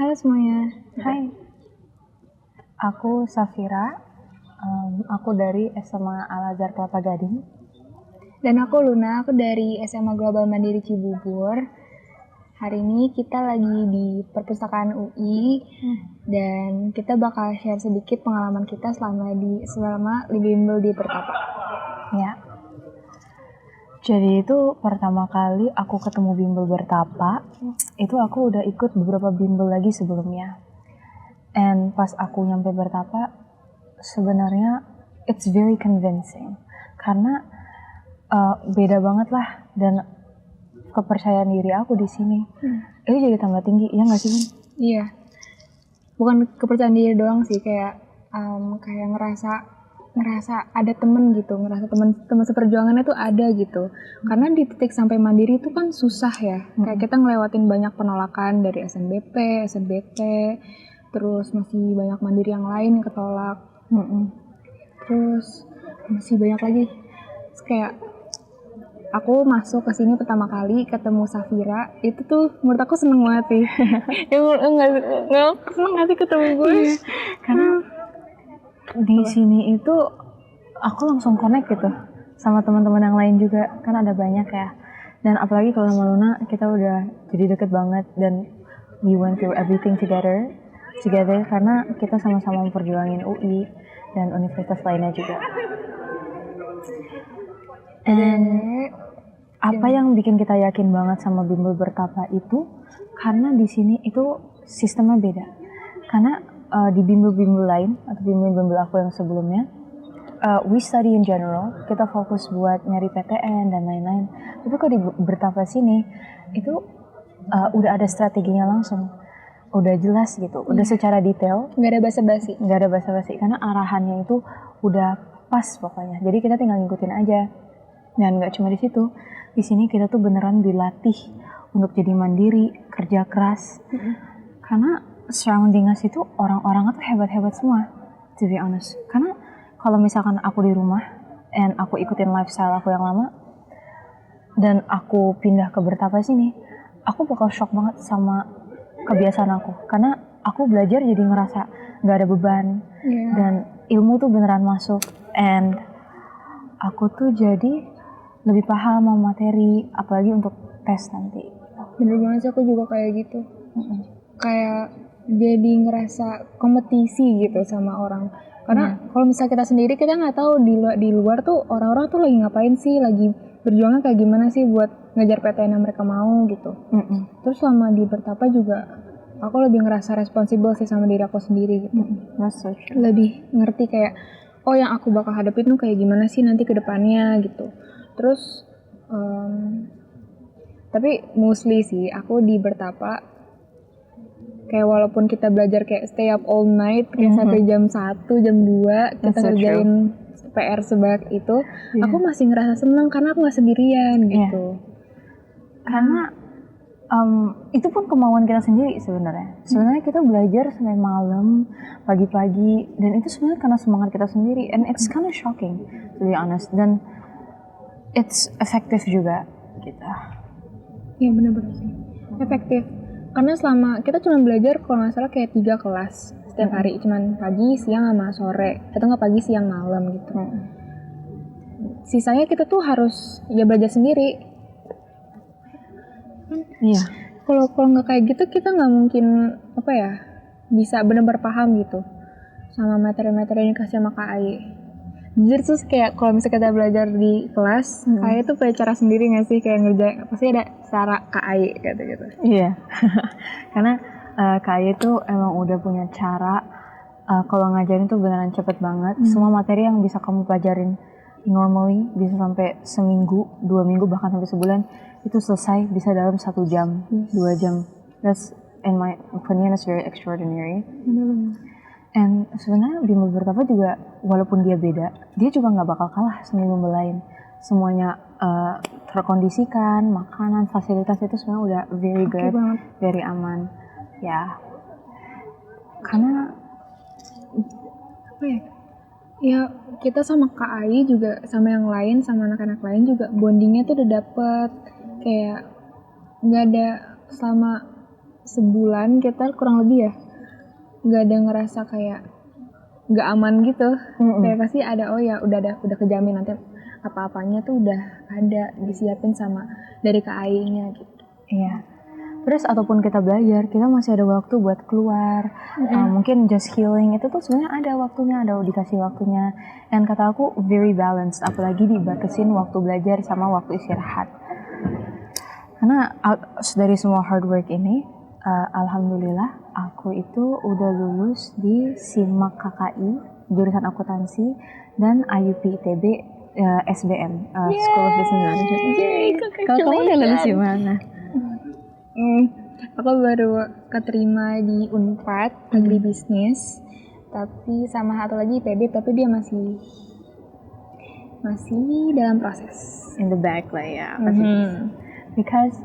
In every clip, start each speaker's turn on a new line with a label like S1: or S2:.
S1: Halo semuanya.
S2: Hai, aku Safira. Aku dari SMA Al-Azhar Kelapa Gading.
S1: Dan aku Luna, aku dari SMA Global Mandiri Cibubur. Hari ini kita lagi di perpustakaan UI dan kita bakal share sedikit pengalaman kita selama di bimbel di Pertapa.
S2: Ya. Jadi itu pertama kali aku ketemu bimbel Bertapa. Itu aku udah ikut beberapa bimbel lagi sebelumnya. And pas aku nyampe Bertapa, sebenarnya it's very convincing karena beda banget lah, dan kepercayaan diri aku di sini itu jadi tambah tinggi, ya nggak sih?
S1: Iya, bukan kepercayaan diri doang sih, kayak ngerasa ada temen gitu, ngerasa teman seperjuangannya tuh ada gitu. Karena di titik sampai mandiri itu kan susah ya, kayak kita ngelewatin banyak penolakan dari SNBP, SNBT, terus masih banyak mandiri yang lain yang ketolak. Terus masih banyak lagi. Terus kayak aku masuk ke sini pertama kali ketemu Safira, itu tuh menurut aku seneng banget sih. Nggak seneng nggak sih ketemu gue?
S2: Iya, karena di sini itu aku langsung connect gitu sama teman-teman yang lain juga, kan ada banyak ya. Dan apalagi kalau sama Luna, kita udah jadi deket banget dan we went through everything together karena kita sama-sama memperjuangin UI dan universitas lainnya juga. Dan apa yang bikin kita yakin banget sama bimbel Bertapa itu karena di sini itu sistemnya beda. Karena di bimbel-bimbel lain atau bimbel-bimbel aku yang sebelumnya, we study in general, kita fokus buat nyari PTN dan lain-lain. Tapi kalau di Bertapa sini itu udah ada strateginya langsung, udah jelas gitu, udah secara detail,
S1: nggak ada basa-basi
S2: karena arahannya itu udah pas pokoknya. Jadi kita tinggal ngikutin aja. Dan nggak cuma di situ, di sini kita tuh beneran dilatih untuk jadi mandiri, kerja keras. Karena surrounding us itu orang-orangnya tuh hebat-hebat semua, to be honest. Karena kalau misalkan aku di rumah and aku ikutin lifestyle aku yang lama dan aku pindah ke Bertapa sini, aku bakal shock banget sama kebiasaan aku. Karena aku belajar jadi ngerasa nggak ada beban, dan ilmu tuh beneran masuk, and aku tuh jadi lebih paham sama materi, apalagi untuk tes nanti.
S1: Bener banget sih, aku juga kayak gitu. Kayak jadi ngerasa kompetisi gitu sama orang. Karena kalau misalnya kita sendiri, kita nggak tahu di luar tuh orang-orang tuh lagi ngapain sih, lagi berjuangnya kayak gimana sih buat ngejar PTN yang mereka mau gitu. Terus selama di Bertapa juga aku lebih ngerasa responsibel sih sama diri aku sendiri gitu. Lebih ngerti kayak, oh yang aku bakal hadapin tuh kayak gimana sih nanti ke depannya gitu. Terus tapi mostly sih aku di Bertapa kayak walaupun kita belajar kayak stay up all night kayak sampai jam 1, jam 2 kita kerjain PR sebanyak itu, aku masih ngerasa senang karena aku gak sendirian gitu.
S2: Karena itu pun kemauan kita sendiri sebenarnya. Sebenarnya kita belajar sampai malam, pagi-pagi, dan itu sebenarnya karena semangat kita sendiri, and it's kind of shocking to be honest, dan it's effective juga gitu.
S1: Iya benar-benar sih, efektif. Karena selama kita cuma belajar kalau nggak salah kayak 3 kelas setiap hari, cuman pagi, siang, sama sore, atau nggak pagi, siang, malam gitu. Sisanya kita tuh harus ya belajar sendiri.
S2: Iya.
S1: Kalau nggak kayak gitu kita nggak mungkin bisa benar-benar paham gitu sama materi-materi yang dikasih sama KAI. Jadi terus kayak kalau misalnya kita belajar di kelas, KAI itu punya cara sendiri nggak sih, kayak ngerjain pasti ada cara KAI gitu.
S2: Iya. Karena KAI itu emang udah punya cara kalau ngajarin tuh beneran cepet banget. Semua materi yang bisa kamu pelajarin normally bisa sampai seminggu, 2 minggu, bahkan sampai sebulan itu selesai bisa dalam 1 jam, 2 jam. That's in my opinion is very extraordinary. And sebenarnya bimbel Bertapa juga walaupun dia beda, dia juga nggak bakal kalah sama bimbel lain. Semuanya terkondisikan, makanan, fasilitas itu sebenarnya udah very good, very aman. Ya, karena
S1: ya kita sama KAI juga, sama yang lain, sama anak-anak lain juga bondingnya tuh udah dapet. Kayak nggak ada selama sebulan kita kurang lebih ya nggak ada ngerasa kayak nggak aman gitu. Kayak pasti ada, oh ya udah kejamin nanti apa-apanya tuh udah ada disiapin sama dari KAI-nya gitu.
S2: Iya. Terus ataupun kita belajar, kita masih ada waktu buat keluar. Mungkin just healing itu tuh sebenarnya ada waktunya, ada dikasih waktunya. Dan kata aku very balanced, apalagi dibatasin waktu belajar sama waktu istirahat. Karena dari semua hard work ini, alhamdulillah aku itu udah lulus di SIMAK KKI jurusan akuntansi dan IUP ITB SBM School of Business Management. Kalau kamu udah lulus di mana?
S1: Aku baru keterima di Unpad Agribisnis, tapi sama satu lagi IPB, tapi dia masih dalam proses.
S2: In the back lah ya. Because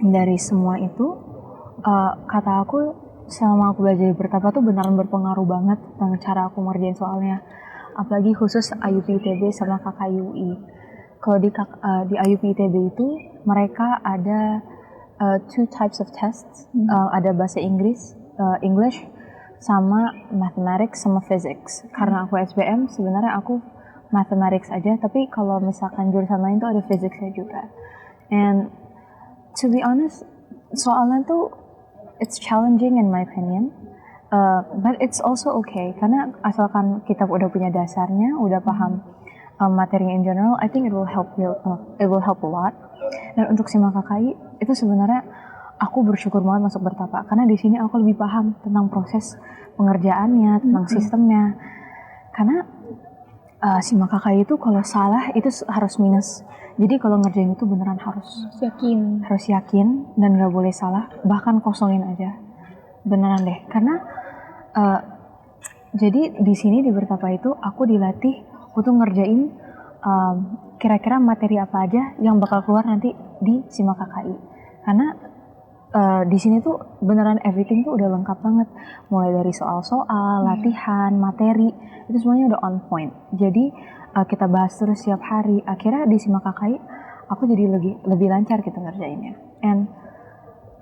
S2: dari semua itu kata aku selama aku belajar bertapa tuh beneran berpengaruh banget tentang cara aku ngerjain soalnya, apalagi khusus IUP ITB sama KKUI. Kalau di IUP ITB itu mereka ada two types of tests, ada bahasa Inggris, English, sama mathematics sama physics. Karena aku SBM sebenarnya aku mathematics aja, tapi kalau misalkan jurusan lain tuh ada physicsnya juga. And to be honest, soalnya tuh it's challenging in my opinion, but it's also okay karena asalkan kita udah punya dasarnya, udah paham materinya in general, I think it will help a lot. Dan untuk SIMAK KKI itu sebenarnya aku bersyukur banget masuk bertapa karena di sini aku lebih paham tentang proses pengerjaannya, tentang sistemnya. Karena SIMAK KKI itu kalau salah itu harus minus. Jadi kalau ngerjain itu beneran harus yakin dan nggak boleh salah, bahkan kosongin aja. Beneran deh. Karena jadi di sini di bertapa itu aku dilatih untuk ngerjain kira-kira materi apa aja yang bakal keluar nanti di SIMAK KKI. Karena di sini tuh beneran everything tuh udah lengkap banget, mulai dari soal-soal, latihan, materi, itu semuanya udah on point. Jadi kita bahas terus setiap hari. Akhirnya di SIMAK KKI aku jadi lebih lancar gitu ngerjainnya. And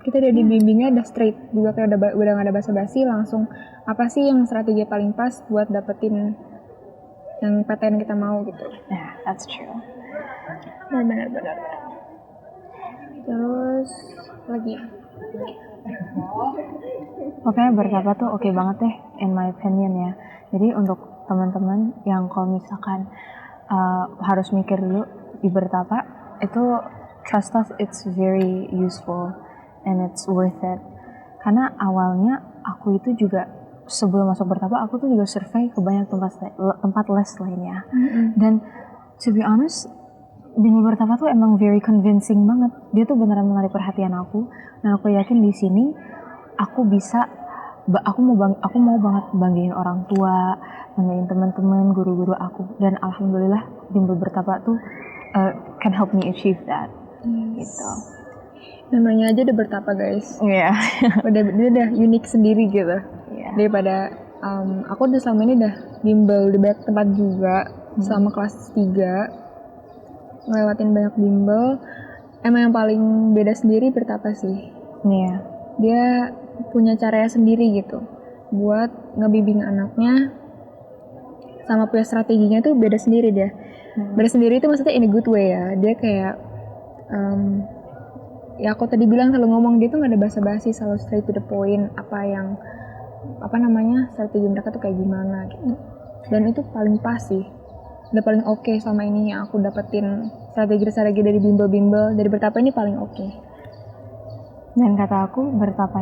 S1: kita udah dibimbingnya udah straight juga, kayak udah nggak ada basa-basi, langsung apa sih yang strategi paling pas buat dapetin yang PTN kita mau gitu.
S2: Yeah, that's true.
S1: Benar. Terus lagi.
S2: Pokoknya bertapa tuh oke banget deh in my opinion ya. Jadi untuk teman-teman yang kalau misalkan harus mikir dulu di bertapa, itu trust us, it's very useful and it's worth it. Karena awalnya aku itu juga sebelum masuk bertapa aku tuh juga survei ke banyak tempat les lainnya. Dan to be honest, Bimbel Bertapa tuh emang very convincing banget. Dia tuh beneran menarik perhatian aku, dan aku yakin di sini aku bisa, aku mau banget banggain orang tua, banggain teman-teman, guru-guru aku. Dan alhamdulillah Bimbel Bertapa tuh can help me achieve that. Gitu.
S1: Namanya aja udah bertapa guys.
S2: Iya.
S1: Dia udah unik sendiri gitu. Daripada aku udah selama ini udah bimbel di banyak tempat juga selama kelas 3. Ngelewatin banyak bimbel, emang yang paling beda sendiri bertapa sih.
S2: Iya.
S1: Dia punya caranya sendiri gitu buat ngebimbing anaknya, sama punya strateginya tuh beda sendiri dia. Beda sendiri itu maksudnya in a good way ya. Dia kayak ya aku tadi bilang selalu ngomong, dia tuh nggak ada basa-basi, selalu straight to the point. Strategi mereka tuh kayak gimana gitu. Dan itu paling pas sih. Udah paling oke selama ini yang aku dapetin strategi dari bimbel-bimbel, dari bertapa ini paling oke.
S2: Dan kata aku bertapa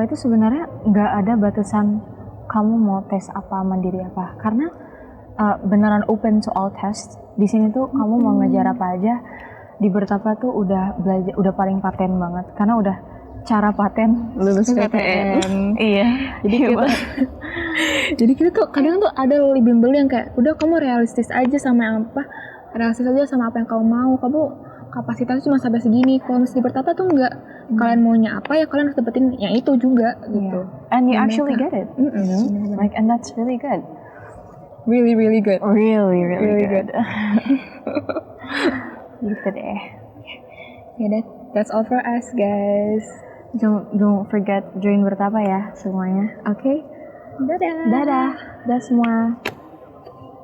S2: itu sebenarnya nggak ada batasan kamu mau tes apa, mandiri apa, karena beneran open to all test. Di sini tuh kamu mau ngejar apa aja, di bertapa tuh udah belajar, udah paling paten banget karena udah cara paten lulus PTN. Iya.
S1: Jadi kita tuh kadang tuh ada bimbel yang kayak udah kamu realistis aja sama apa yang kamu mau. Kamu kapasitas cuma sampai segini. Kalau mesti bertapa tuh enggak. Kalian maunya apa ya kalian harus dapetin yang itu juga gitu.
S2: And you actually get it. Like, and that's really good.
S1: Really good.
S2: Really good. Gitu deh.
S1: Ya udah, That's all for us, guys.
S2: Don't forget join bertapa ya semuanya. Oke?
S1: Dadah.
S2: Dadah. Dadah semua.